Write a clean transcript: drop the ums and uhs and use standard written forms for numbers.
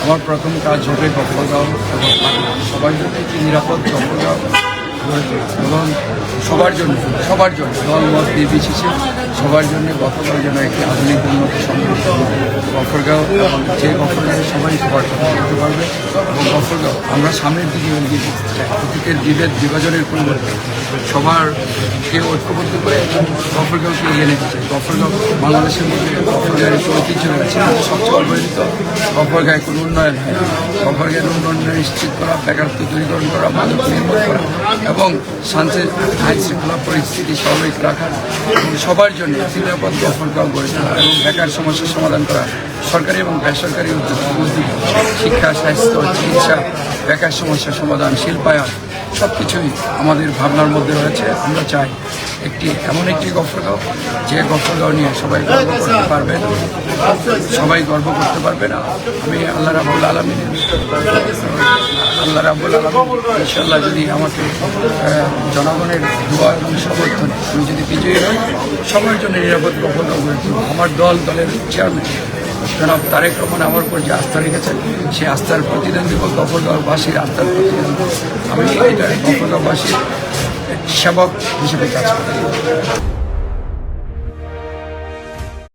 আমার প্রথম কাজ হবে গফরগাঁও এবং সবার জন্য একটি নিরাপদ গফরগাঁও এবং সবার জন্য দল মত নির্বিশেষে সবার জন্য গফরগাঁও যেন একটি আধুনিক উন্নত সমৃদ্ধ গফরগাঁও এবং যে গফরগাঁও সবাই সবার কথা বলতে পারবে এবং গফরগাঁও আমরা সামনের দিকে এগিয়ে যেতে চাই। অতীতের বিভাজনের পরিবর্তে সবারকে ঐক্যবদ্ধ করে গফরগাঁওকে এগিয়ে নিতে চাই। গফরগাঁও বাংলাদেশের মধ্যে গফরগাঁয়ের একটি ঐতিহ্য রয়েছে, সবচেয়ে অবহেলিত। গফরগাঁয়ে কোনো উন্নয়ন হয় না। গফরগাঁয়ের উন্নয়ন নিশ্চিত করা, বেকারত্ব দূরীকরণ করা, মাদক নির্মূল করা এবং শান্তি আইন শৃঙ্খলা পরিস্থিতি স্বাভাবিক রাখা এবং সবার জন্য নিরাপদ গফরগাঁও গড়ে তোলা এবং বেকার সমস্যার সমাধান করা, সরকারি এবং বেসরকারি উদ্যোগ শিক্ষা, স্বাস্থ্য, চিকিৎসা, বেকার সমস্যার সমাধান, শিল্পায়ন সব কিছুই আমাদের ভাবনার মধ্যে রয়েছে। আমরা চাই এমন একটি গফরগাঁও যে গফরগাঁও নিয়ে সবাই গর্ব করতে পারবেন, আমি আল্লাহ রাব্বুল আলামিন ইনশাআল্লাহ যদি আমাকে জনগণের দোয়া এবং সমর্থনে আমি যদি বিজয়ী হই, সবার জন্য নিরাপদ গফরগাঁও গড়ে তুলব। আমার দলের চেয়ারম্যান জনাব তারেক রহমান আমার উপর যে আস্থা রেখেছেন, সেই আস্থার প্রতিদ্বন্দ্বী গফরগাঁওবাসীর আস্থার প্রতিদ্বন্দ্বী আমি এটা গফরগাঁওবাসীর সেবক হিসেবে কাজ করি।